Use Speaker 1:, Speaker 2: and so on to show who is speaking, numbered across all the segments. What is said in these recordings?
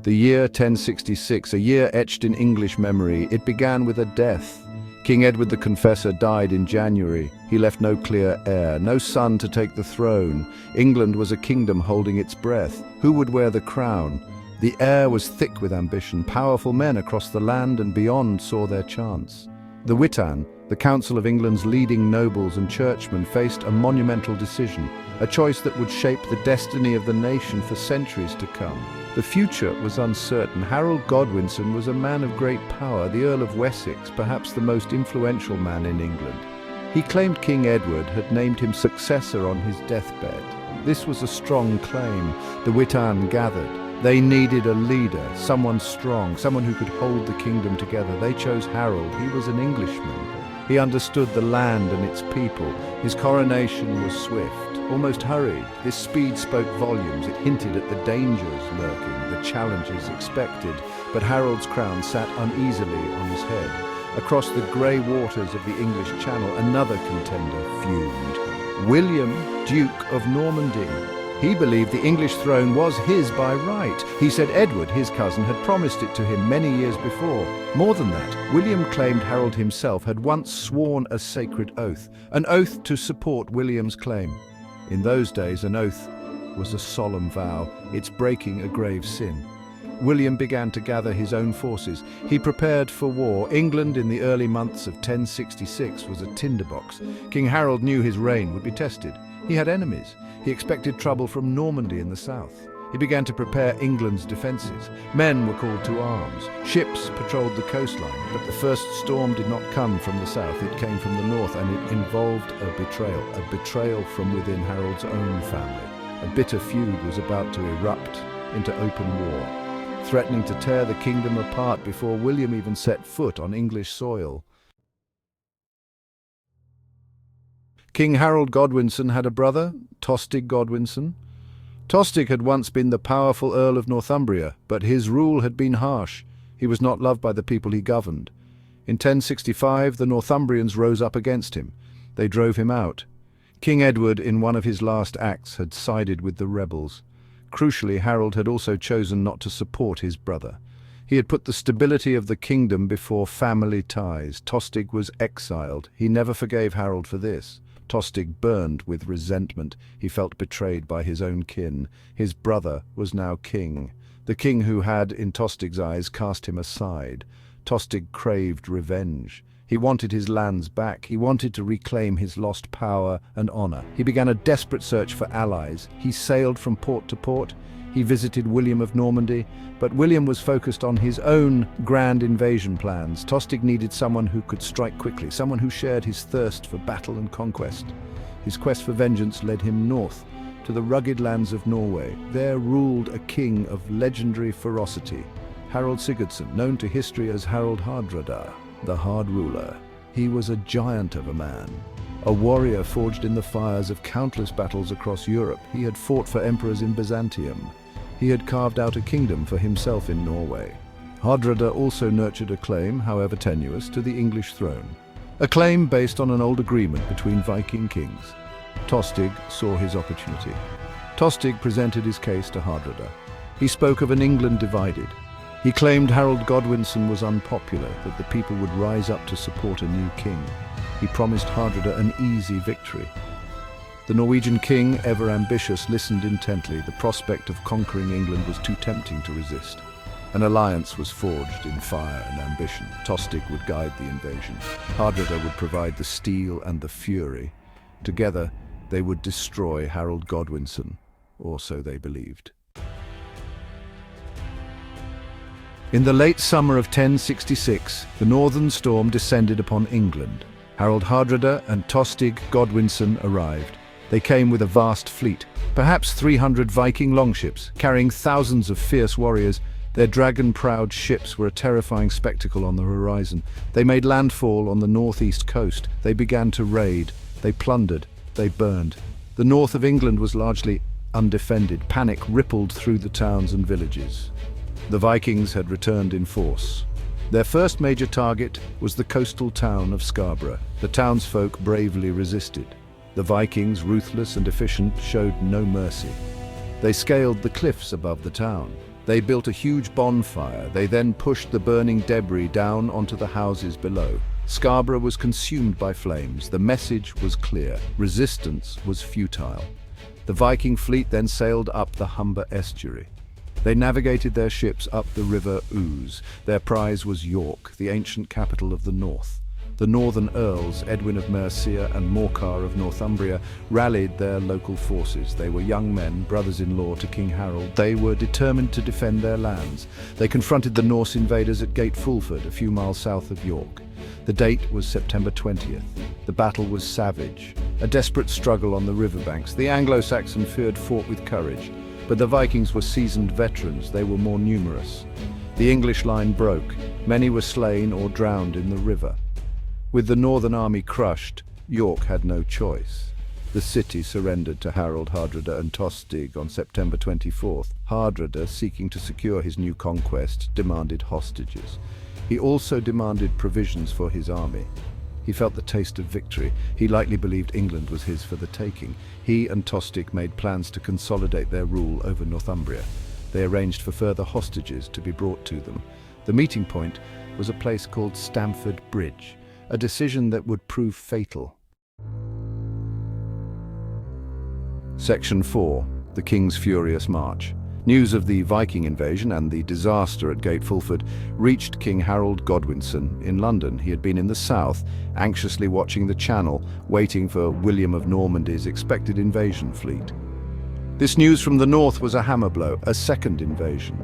Speaker 1: The year 1066, a year etched in English memory, it began with a death. King Edward the Confessor died in January. He left no clear heir, no son to take the throne. England was a kingdom holding its breath. Who would wear the crown? The air was thick with ambition. Powerful men across the land and beyond saw their chance. The Witan, the Council of England's leading nobles and churchmen, faced a monumental decision, a choice that would shape the destiny of the nation for centuries to come. The future was uncertain. Harold Godwinson was a man of great power, the Earl of Wessex, perhaps the most influential man in England. He claimed King Edward had named him successor on his deathbed. This was a strong claim. The Witan gathered. They needed a leader, someone strong, someone who could hold the kingdom together. They chose Harold. He was an Englishman. He understood the land and its people. His coronation was swift, almost hurried. This speed spoke volumes. It hinted at the dangers lurking, the challenges expected. But Harold's crown sat uneasily on his head. Across the grey waters of the English Channel, another contender fumed. William, Duke of Normandy. He believed the English throne was his by right. He said Edward, his cousin, had promised it to him many years before. More than that, William claimed Harold himself had once sworn a sacred oath, an oath to support William's claim. In those days, an oath was a solemn vow, its breaking a grave sin. William began to gather his own forces. He prepared for war. England in the early months of 1066 was a tinderbox. King Harold knew his reign would be tested. He had enemies. He expected trouble from Normandy in the south. He began to prepare England's defences. Men were called to arms. Ships patrolled the coastline. But the first storm did not come from the south. It came from the north, and it involved a betrayal from within Harold's own family. A bitter feud was about to erupt into open war, threatening to tear the kingdom apart before William even set foot on English soil. King Harold Godwinson had a brother, Tostig Godwinson. Tostig had once been the powerful Earl of Northumbria, but his rule had been harsh. He was not loved by the people he governed. In 1065, the Northumbrians rose up against him. They drove him out. King Edward, in one of his last acts, had sided with the rebels. Crucially, Harold had also chosen not to support his brother. He had put the stability of the kingdom before family ties. Tostig was exiled. He never forgave Harold for this. Tostig burned with resentment. He felt betrayed by his own kin. His brother was now king, the king who had, in Tostig's eyes, cast him aside. Tostig craved revenge. He wanted his lands back. He wanted to reclaim his lost power and honor. He began a desperate search for allies. He sailed from port to port. He visited William of Normandy, but William was focused on his own grand invasion plans. Tostig needed someone who could strike quickly, someone who shared his thirst for battle and conquest. His quest for vengeance led him north, to the rugged lands of Norway. There ruled a king of legendary ferocity, Harold Sigurdsson, known to history as Harald Hadrada, the Hard Ruler. He was a giant of a man, a warrior forged in the fires of countless battles across Europe. He had fought for emperors in Byzantium. He had carved out a kingdom for himself in Norway. Hadrada also nurtured a claim, however tenuous, to the English throne. A claim based on an old agreement between Viking kings. Tostig saw his opportunity. Tostig presented his case to Hadrada. He spoke of an England divided. He claimed Harold Godwinson was unpopular, that the people would rise up to support a new king. He promised Hadrada an easy victory. The Norwegian king, ever ambitious, listened intently. The prospect of conquering England was too tempting to resist. An alliance was forged in fire and ambition. Tostig would guide the invasion. Hadrada would provide the steel and the fury. Together, they would destroy Harold Godwinson, or so they believed. In the late summer of 1066, the northern storm descended upon England. Harald Hadrada and Tostig Godwinson arrived. They came with a vast fleet, perhaps 300 Viking longships, carrying thousands of fierce warriors. Their dragon-prowed ships were a terrifying spectacle on the horizon. They made landfall on the northeast coast. They began to raid. They plundered. They burned. The north of England was largely undefended. Panic rippled through the towns and villages. The Vikings had returned in force. Their first major target was the coastal town of Scarborough. The townsfolk bravely resisted. The Vikings, ruthless and efficient, showed no mercy. They scaled the cliffs above the town. They built a huge bonfire. They then pushed the burning debris down onto the houses below. Scarborough was consumed by flames. The message was clear. Resistance was futile. The Viking fleet then sailed up the Humber estuary. They navigated their ships up the river Ouse. Their prize was York, the ancient capital of the north. The northern earls, Edward of Mercia and Morcar of Northumbria, rallied their local forces. They were young men, brothers-in-law to King Harold. They were determined to defend their lands. They confronted the Norse invaders at Gate Fulford, a few miles south of York. The date was September 20th. The battle was savage, a desperate struggle on the riverbanks. The Anglo-Saxon fought with courage, but the Vikings were seasoned veterans. They were more numerous. The English line broke. Many were slain or drowned in the river. With the northern army crushed, York had no choice. The city surrendered to Harald Hadrada and Tostig on September 24th. Hadrada, seeking to secure his new conquest, demanded hostages. He also demanded provisions for his army. He felt the taste of victory. He likely believed England was his for the taking. He and Tostig made plans to consolidate their rule over Northumbria. They arranged for further hostages to be brought to them. The meeting point was a place called Stamford Bridge, a decision that would prove fatal. Section 4. The King's Furious March. News of the Viking invasion and the disaster at Gate Fulford reached King Harold Godwinson in London. He had been in the south, anxiously watching the Channel, waiting for William of Normandy's expected invasion fleet. This news from the north was a hammer blow, a second invasion.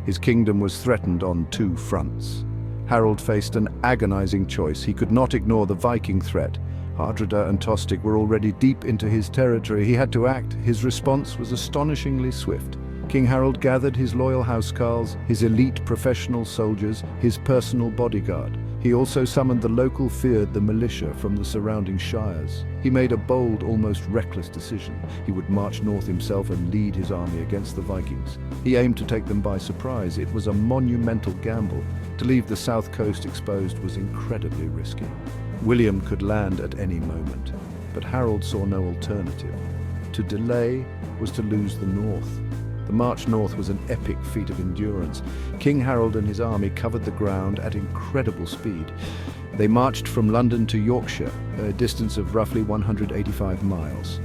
Speaker 1: His kingdom was threatened on two fronts. Harold faced an agonizing choice. He could not ignore the Viking threat. Hardrada and Tostig were already deep into his territory. He had to act. His response was astonishingly swift. King Harold gathered his loyal housecarls, his elite professional soldiers, his personal bodyguard. He also summoned the local the militia from the surrounding shires. He made a bold, almost reckless decision. He would march north himself and lead his army against the Vikings. He aimed to take them by surprise. It was a monumental gamble. To leave the south coast exposed was incredibly risky. William could land at any moment, but Harold saw no alternative. To delay was to lose the north. The march north was an epic feat of endurance. King Harold and his army covered the ground at incredible speed. They marched from London to Yorkshire, a distance of roughly 185 miles.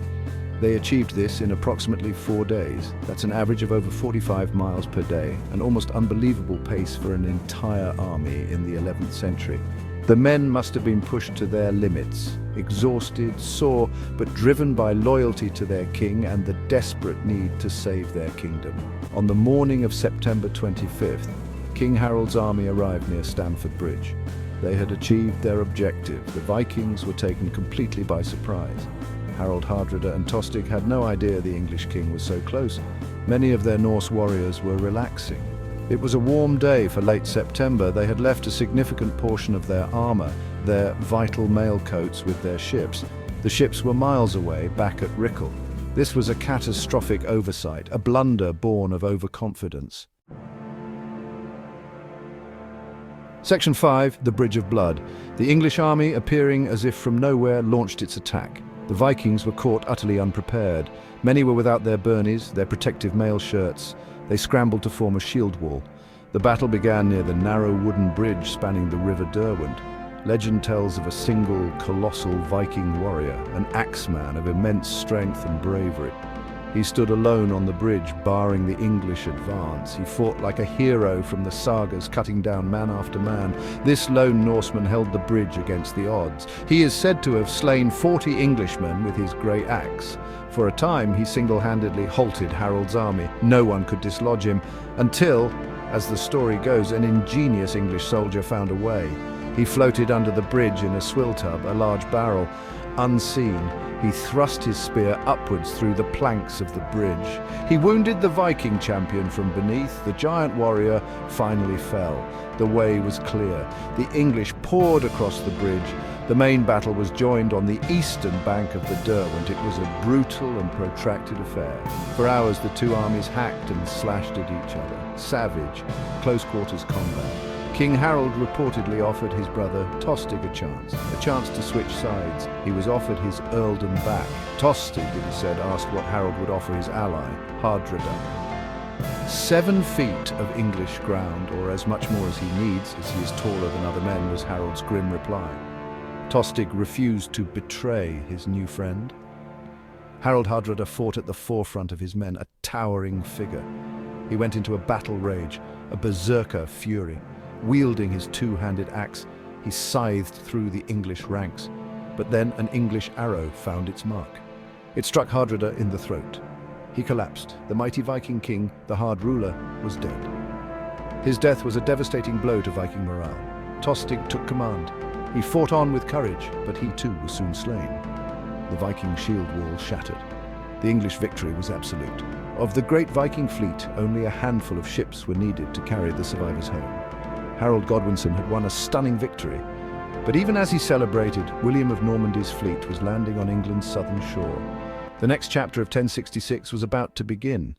Speaker 1: They achieved this in approximately 4 days. That's an average of over 45 miles per day, an almost unbelievable pace for an entire army in the 11th century. The men must have been pushed to their limits, exhausted, sore, but driven by loyalty to their king and the desperate need to save their kingdom. On the morning of September 25th, King Harold's army arrived near Stamford Bridge. They had achieved their objective. The Vikings were taken completely by surprise. Harald Hadrada and Tostig had no idea the English king was so close. Many of their Norse warriors were relaxing. It was a warm day for late September. They had left a significant portion of their armor, their vital mail coats, with their ships. The ships were miles away, back at Rickle. This was a catastrophic oversight, a blunder born of overconfidence. Section 5, the Bridge of Blood. The English army, appearing as if from nowhere, launched its attack. The Vikings were caught utterly unprepared. Many were without their burnies, their protective mail shirts. They scrambled to form a shield wall. The battle began near the narrow wooden bridge spanning the River Derwent. Legend tells of a single, colossal Viking warrior, an axeman of immense strength and bravery. He stood alone on the bridge, barring the English advance. He fought like a hero from the sagas, cutting down man after man. This lone Norseman held the bridge against the odds. He is said to have slain 40 Englishmen with his grey axe. For a time, he single-handedly halted Harold's army. No one could dislodge him, until, as the story goes, an ingenious English soldier found a way. He floated under the bridge in a swill tub, a large barrel. Unseen, he thrust his spear upwards through the planks of the bridge. He wounded the Viking champion from beneath. The giant warrior finally fell. The way was clear. The English poured across the bridge. The main battle was joined on the eastern bank of the Derwent. It was a brutal and protracted affair. For hours, the two armies hacked and slashed at each other. Savage, close-quarters combat. King Harold reportedly offered his brother Tostig a chance to switch sides. He was offered his earldom back. Tostig, it is said, asked what Harold would offer his ally, Hadrada. 7 feet of English ground, or as much more as he needs, as he is taller than other men, was Harold's grim reply. Tostig refused to betray his new friend. Harald Hadrada fought at the forefront of his men, a towering figure. He went into a battle rage, a berserker fury. Wielding his two-handed axe, he scythed through the English ranks. But then an English arrow found its mark. It struck Hadrada in the throat. He collapsed. The mighty Viking king, the hard ruler, was dead. His death was a devastating blow to Viking morale. Tostig took command. He fought on with courage, but he too was soon slain. The Viking shield wall shattered. The English victory was absolute. Of the great Viking fleet, only a handful of ships were needed to carry the survivors home. Harold Godwinson had won a stunning victory, but even as he celebrated, William of Normandy's fleet was landing on England's southern shore. The next chapter of 1066 was about to begin.